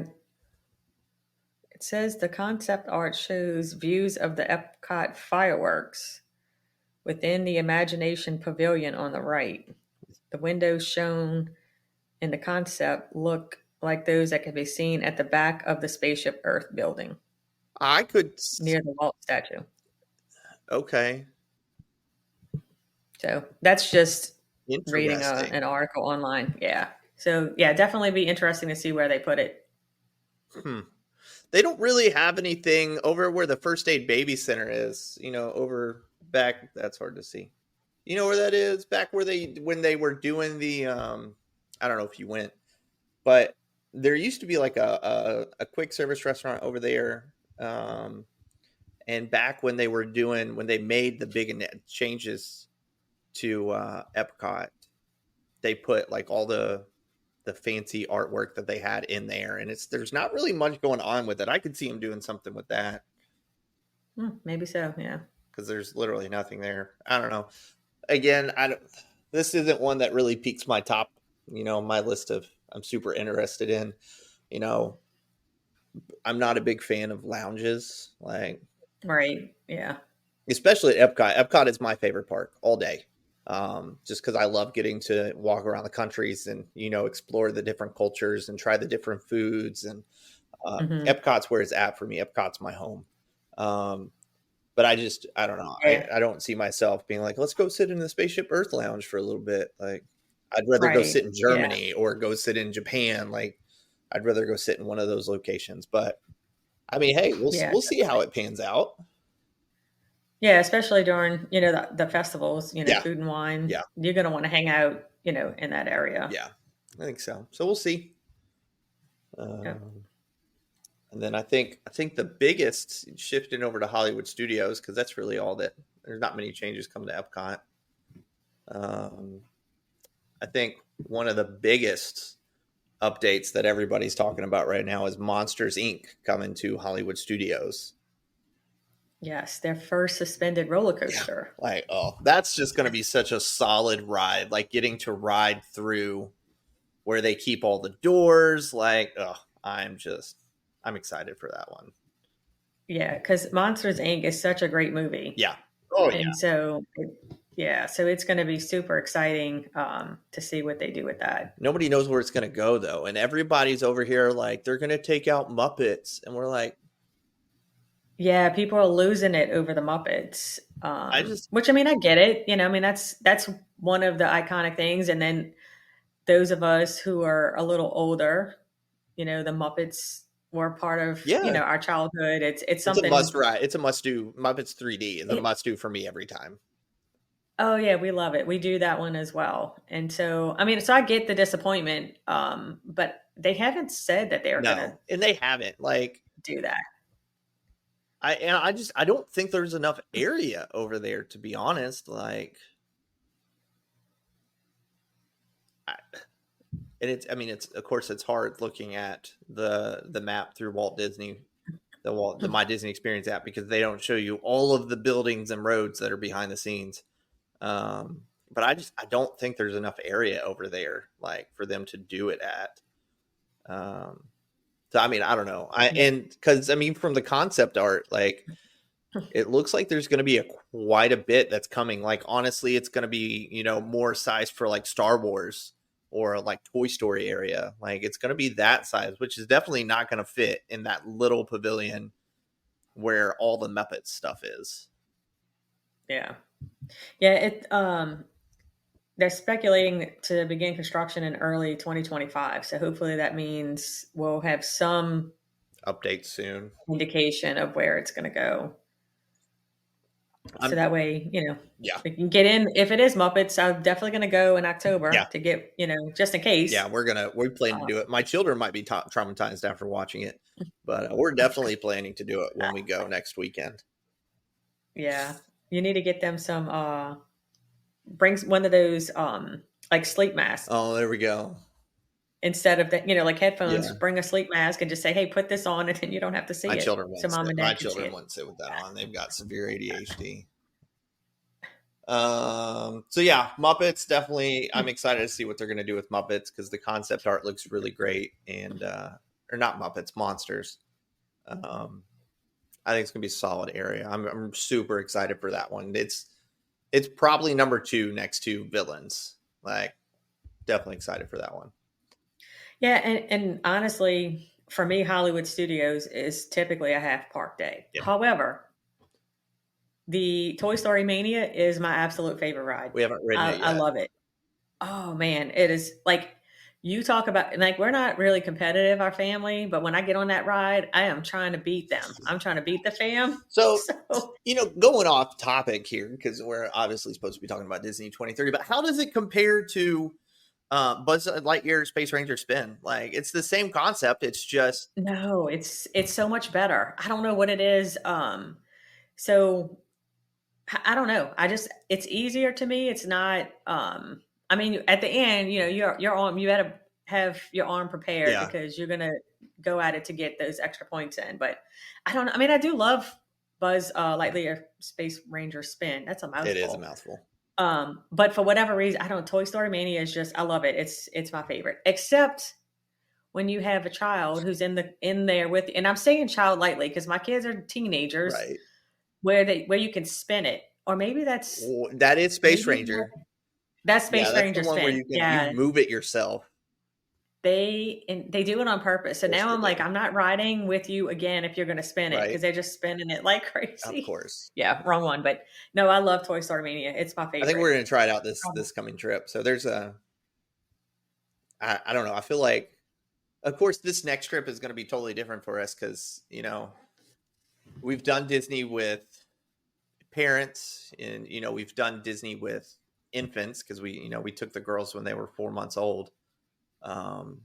It says the concept art shows views of the Epcot fireworks within the Imagination Pavilion on the right. The windows shown in the concept look like those that can be seen at the back of the Spaceship Earth building. I could near the Walt statue. Okay. So that's just reading an article online. Yeah. So yeah, definitely be interesting to see where they put it. They don't really have anything over where the First Aid Baby Center is, over back. That's hard to see. You know where that is? Back where when they were doing the, I don't know if you went, but there used to be like a quick service restaurant over there. And back when they made the big changes to Epcot, they put like all the the fancy artwork that they had in there, and there's not really much going on with it. I could see them doing something with that Maybe so. Yeah. because there's literally nothing there. I don't know. Again, I don't. This isn't one that really piques my top. My list of I'm super interested in. You know, I'm not a big fan of lounges, like Right. Yeah. especially at Epcot. Epcot is my favorite park all day. Just because I love getting to walk around the countries and explore the different cultures and try the different foods. And Hmm. Epcot's where it's at for me. Epcot's my home. Um, but I don't know. Yeah. I don't see myself being like, let's go sit in the Spaceship Earth Lounge for a little bit. Like, I'd rather go sit Right. in Yeah. Germany or go sit in Japan. Like, I'd rather go sit in one of those locations. But I mean, hey, Yeah. we'll see how it pans out. Yeah. Especially during, the festivals, Yeah, food and wine, yeah, you're going to want to hang out, in that area. yeah. I think so. So we'll see. Yeah. Um, and then I think the biggest shifting over to Hollywood Studios because that's really all that. There's not many changes coming to Epcot. Um, I think one of the biggest updates that everybody's talking about right now is Monsters Inc. coming to Hollywood Studios. Yes. Their first suspended roller Yeah. coaster. Like, oh, that's just going to be such a solid ride. Like getting to ride through where they keep all the doors. Like, oh, I'm excited for that one. Yeah. Because Monsters Inc. is such a great movie. Yeah. Oh, yeah. And so, yeah. So it's going to be super exciting to see what they do with that. Nobody knows where it's going to go, though. And everybody's over here like, they're going to take out Muppets. And we're like, Yeah, people are losing it over the Muppets. I just, Which I mean, I get it. I mean that's one of the iconic things. And then those of us who are a little older, the Muppets were part of yeah, our childhood. It's it's a must something. ride. It's a must do. Muppets 3D is a It, must do for me every time. oh yeah, we love it. We do that one as well. And so I mean, so I get the disappointment, but they haven't said that they're going to No, and they haven't. Like, do that. I don't think there's enough area over there to be honest. Like, I, and I mean, it's of course it's hard looking at the map through Walt Disney, the My Disney Experience app because they don't show you all of the buildings and roads that are behind the scenes. But I don't think there's enough area over there like for them to do it at. Um, so I mean, I don't know. And because I mean, from the concept art, like it looks like there's going to be quite a bit that's coming. Like honestly, it's going to be more size for like Star Wars or like Toy Story area. Like it's going to be that size, which is definitely not going to fit in that little pavilion where all the Muppets stuff is. Yeah. Yeah, they're speculating to begin construction in early 2025. So hopefully that means we'll have some Update soon. indication of where it's going to go. So I'm that way, yeah. we can get in. If it is Muppets, I'm definitely going to go in Yeah. October to get, just in case. Yeah, we plan to do it. My children might be traumatized after watching it, but we're definitely planning to do it when we go next weekend. Yeah. You need to get them some, bring one of those, like sleep masks. Oh, there we go. Instead of that, like headphones, Yeah, bring a sleep mask and just say, "Hey, put this on," and then you don't have to see it. So mom and My dad can see children it. wouldn't sit with that on. They've got severe ADHD. So yeah, Muppets definitely. I'm excited to see what they're going to do with Muppets because the concept art looks really great, and or not Muppets, monsters. Um, I think it's going to be a solid area. I'm super excited for that one. It's probably number 2 next to Villains. Like, definitely excited for that one. Yeah, and honestly, for me, Hollywood Studios is typically a half park day. Yeah, However, the Toy Story Mania is my absolute favorite ride. we haven't ridden it I yet. love it. Oh man, it is like you talk about like we're not really competitive, our family, but when I get on that ride, I am trying to beat them. I'm trying to beat the fam. So, So going off topic here because we're obviously supposed to be talking about Disney 2030, but how does it compare to Buzz Lightyear Space Ranger Spin? Like, it's the same concept. It's just no, it's so much better. I don't know what it is. So I don't know. it's easier to me. It's not I mean, at the end, you're on you had have your arm prepared Yeah, because you're gonna go at it to get those extra points in. But I don't know. I mean, I do love Buzz Lightyear Space Ranger spin. That's a it is a mouthful. mouthful. But for whatever reason, I don't. Toy Story Mania is just I love it. It's my favorite. Except when you have a child who's in there with, and I'm saying child lightly because my kids are teenagers, Right. where you can spin it, or maybe That is Space maybe Ranger. that's Yeah, Space that's the Ranger one where spin. you Yeah, move it yourself. they do it on purpose. Of So course now they I'm like, do. I'm not riding with you again if you're going to spin it because Right. they're just spinning it like Of crazy. course. Yeah, wrong one. But no, I love Toy Story Mania. It's my I think favorite. we're gonna try it out this Um, coming trip. So there's I don't know. I feel like, of course, this next trip is going to be totally different for us because we've done Disney with parents, and we've done Disney with infants because we took the girls when they were 4 months old. Um,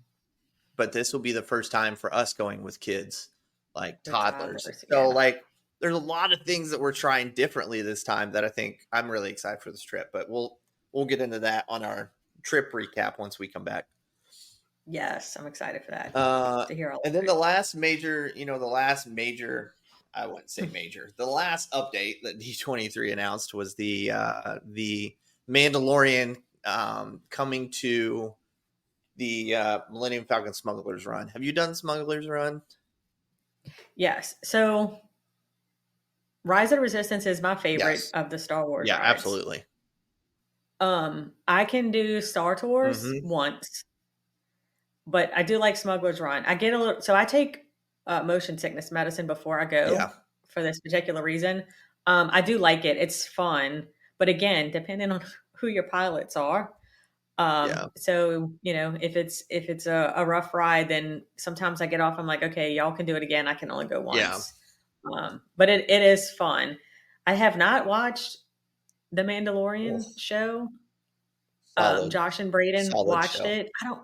but this will be the first time for us going with kids, like with toddlers. toddlers, So yeah. like, there's a lot of things that we're trying differently this time that I think I'm really excited for this trip. But we'll get into that on our trip recap once we come back. Yes, I'm excited for that to hear all And then the last major, I wouldn't say major, the last update that D23 announced was the Mandalorian coming to the Millennium Falcon Smugglers Run. Have you done Smugglers Run? Yes. So Rise of the Resistance is my favorite Yes. of the Star Wars Yeah, rides. absolutely. I can do Star Tours Mm-hmm. once, but I do like Smuggler's Run. I get a little, so I take motion sickness medicine before I go Yeah. for this particular reason. I do like it. It's fun, but again, depending on who your pilots are. Yeah. So if it's a rough ride, then sometimes I get off. I'm like, okay, y'all can do it again. I can only go Yeah. once. But it is fun. I have not watched the Oh, Mandalorian show. solid, Josh and Braden solid watched show. it. I don't.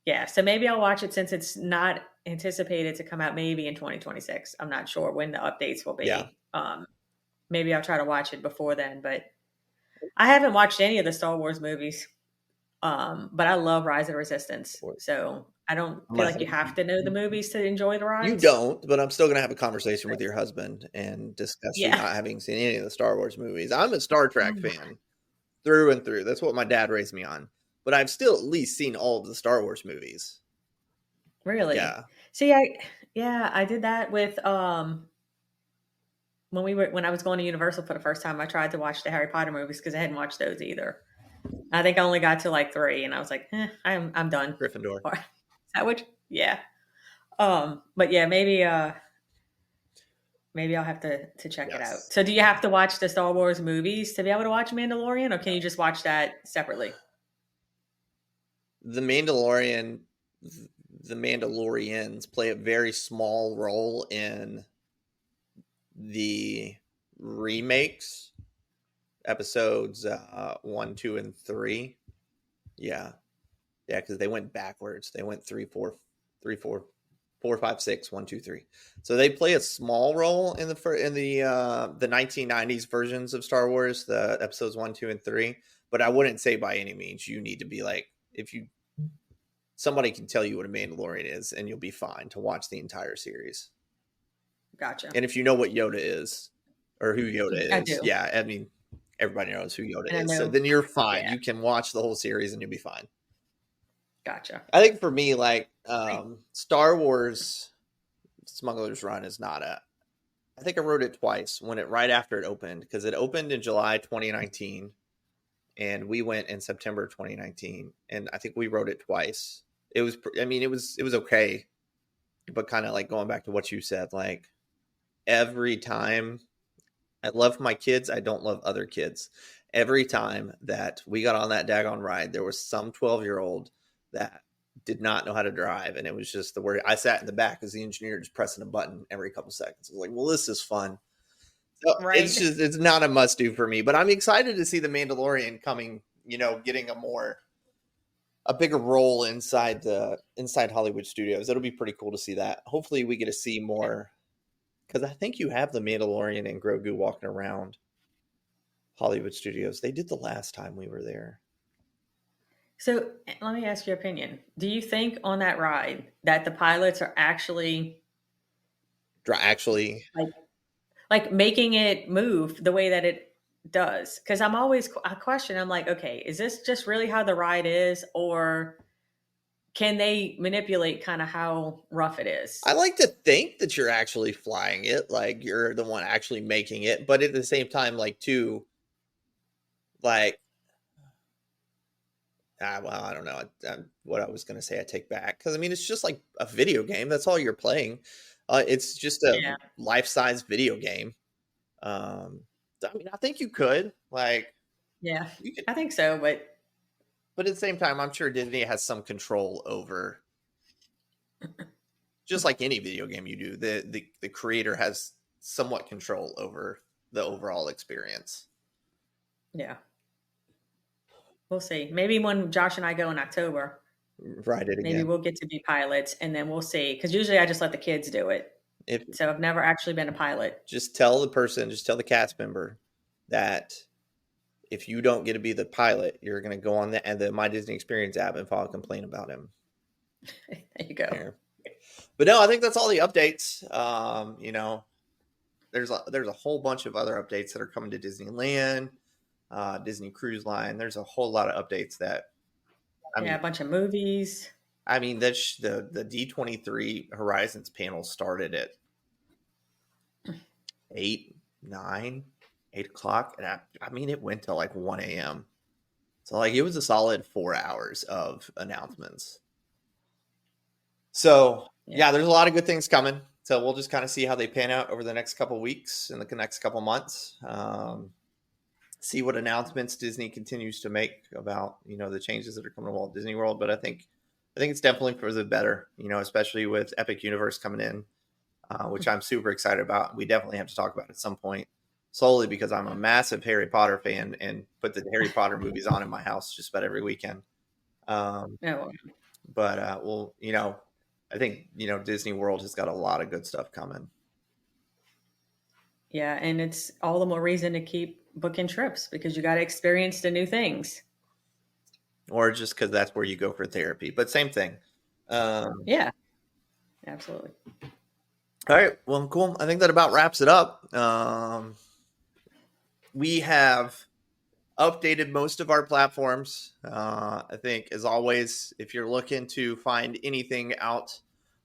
Yeah, so maybe I'll watch it since it's not anticipated to come out maybe in 2026. I'm not sure when the updates will Yeah. be. Maybe I'll try to watch it before then, but I haven't watched any of the Star Wars movies. But I love Rise of the Resistance. So I don't I'm feel gonna like you have to know the movies to enjoy the You rides. don't, but I'm still going to have a conversation with your husband and discuss you Yeah. not having seen any of the Star Wars movies. I'm a Star Trek Oh, fan through and through. That's what my dad raised me on. But I've still at least seen all of the Star Wars movies. really? Yeah. See, I did that with when I was going to Universal for the first time. I tried to watch the Harry Potter movies because I hadn't watched those either. I think I only got to like 3, and I was like, I'm done. Gryffindor. Is that what? Yeah. But yeah, maybe I'll have to check it out. Yes. So, do you have to watch the Star Wars movies to be able to watch Mandalorian, or can you just watch that separately? The Mandalorian, the Mandalorians play a very small role in the remakes, episodes 1, 2, and 3. Yeah. Yeah, because they went backwards. They went 3, 4, 3, 4, 4, 5, 6, 1, 2, 3. So they play a small role in the 1990s versions of Star Wars, the episodes 1, 2, and 3. But I wouldn't say by any means you need to be like, if you somebody can tell you what a Mandalorian is, and you'll be fine to watch the entire series. Gotcha. And if you know what Yoda is or who Yoda I is, do, yeah, I mean everybody knows who Yoda and I is. So know. then you're fine. Yeah, You can watch the whole series and you'll be fine. gotcha. I think for me, like Star Wars Smuggler's Run is not a. I think I wrote it twice right after it opened, because it opened in July 2019, and we went in September 2019, and I think we wrote it twice. It was, I mean, it was okay, but kind of like going back to what you said, like every time I love my kids, I don't love other kids. Every time that we got on that daggone ride, there was some 12-year-old that did not know how to drive. And it was just the word. I sat in the back as the engineer, just pressing a button every couple seconds. I was like, well, this is fun. So Right. it's not a must do for me, but I'm excited to see the Mandalorian coming, getting a bigger role inside Hollywood studios. It'll be pretty cool to see that. Hopefully we get to see more, because I think you have the Mandalorian and Grogu walking around Hollywood studios. They did the last time we were there. So let me ask your opinion. Do you think on that ride that the pilots are actually Actually, like making it move the way that it does? Because I question. I'm like, okay, is this just really how the ride is, or can they manipulate kind of how rough it is? I like to think that you're actually flying it, like you're the one actually making it, but at the same time, like too, like well, I don't know. What I was going to say, I take back, because I mean, it's just like a video game. That's all you're playing. It's just a Yeah, life-size video game. I mean, I think you could, like, yeah, you could, I think so. but at the same time, I'm sure Disney has some control over, just like any video game you do. The creator has somewhat control over the overall experience. Yeah, we'll see. Maybe when Josh and I go in October, Ride it maybe again. we'll get to be pilots, and then we'll see. Because usually I just let the kids do it. If So I've never actually been a pilot. just tell the cast member that if you don't get to be the pilot, you're going to go on the My Disney Experience app and file a complaint about him. There you go. There. But no, I think that's all the updates. There's a whole bunch of other updates that are coming to Disneyland, Disney Cruise Line. There's a whole lot of updates that, Yeah, a bunch of movies. I mean, the D23 Horizons panel started at 8, 9, 8 o'clock. And I mean, it went till like 1 a.m. So like it was a solid 4 hours of announcements. So yeah, there's a lot of good things coming. So we'll just kind of see how they pan out over the next couple of weeks and the next couple of months. See what announcements Disney continues to make about, the changes that are coming to Walt Disney World. But I think it's definitely for the better, especially with Epic Universe coming in, which I'm super excited about. We definitely have to talk about it at some point, solely because I'm a massive Harry Potter fan and put the Harry Potter movies on in my house just about every weekend. But I think, Disney World has got a lot of good stuff coming. Yeah, and it's all the more reason to keep booking trips because you got to experience the new things. Or just because that's where you go for therapy. But same thing. Yeah, absolutely. All right. Well, cool. I think that about wraps it up. We have updated most of our platforms. I think, as always, if you're looking to find anything out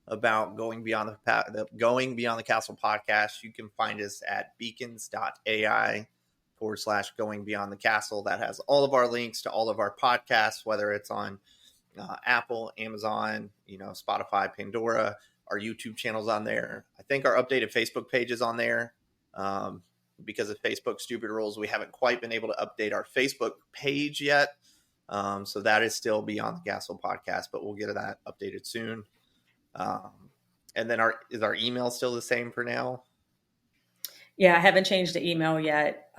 about Going Beyond the Castle podcast, you can find us at beacons.ai /Going Beyond the Castle. That has all of our links to all of our podcasts, whether it's on Apple, Amazon, Spotify, Pandora. Our YouTube channel's on there. I think our updated Facebook page is on there. Because of Facebook stupid rules, we haven't quite been able to update our Facebook page yet. So that is still Beyond the Castle podcast, but we'll get that updated soon. And then is our email still the same for now? Yeah, I haven't changed the email yet.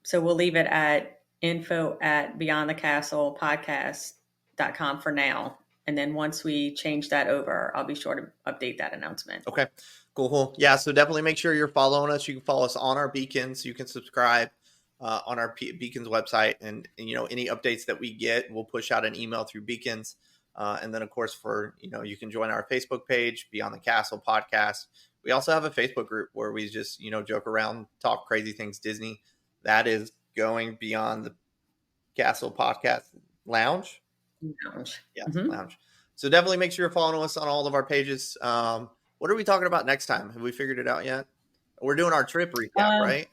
So we'll leave it at info@beyondthecastlepodcast.com for now. And then once we change that over, I'll be sure to update that announcement. Okay, cool. Yeah, so definitely make sure you're following us. You can follow us on our Beacons. You can subscribe on our Beacons website. And any updates that we get, we'll push out an email through Beacons. And then, of course, you can join our Facebook page, Beyond the Castle podcast. We also have a Facebook group where we just, joke around, talk crazy things Disney. That is Going Beyond the Castle podcast lounge. Yeah, lounge. So definitely make sure you're following us on all of our pages. What are we talking about next time? Have we figured it out yet? We're doing our trip recap, right?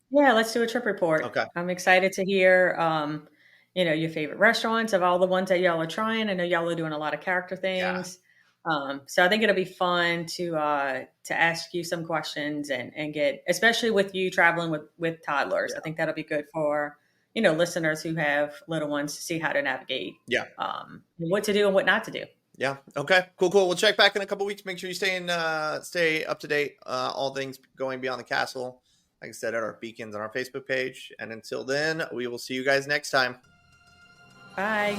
Yeah, let's do a trip report. Okay. I'm excited to hear, your favorite restaurants of all the ones that y'all are trying. I know y'all are doing a lot of character things. Yeah. So I think it'll be fun to ask you some questions and get, especially with you traveling with toddlers. Yeah. I think that'll be good for, listeners who have little ones to see how to navigate. Yeah. What to do and what not to do. Yeah. Okay. Cool. We'll check back in a couple weeks. Make sure you stay up to date. All things Going Beyond the Castle. Like I said, at our Beacons on our Facebook page. And until then, we will see you guys next time. Bye.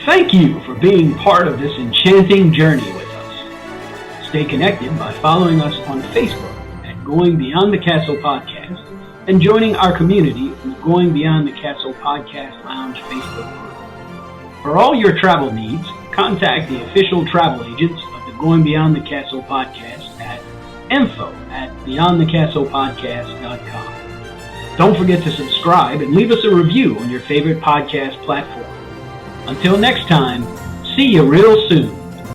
Thank you for being part of this enchanting journey with us. Stay connected by following us on Facebook at Going Beyond the Castle podcast and joining our community in the Going Beyond the Castle Podcast Lounge Facebook group. For all your travel needs, contact the official travel agents of the Going Beyond the Castle podcast at info@beyondthecastlepodcast.com. Don't forget to subscribe and leave us a review on your favorite podcast platform. Until next time, see you real soon.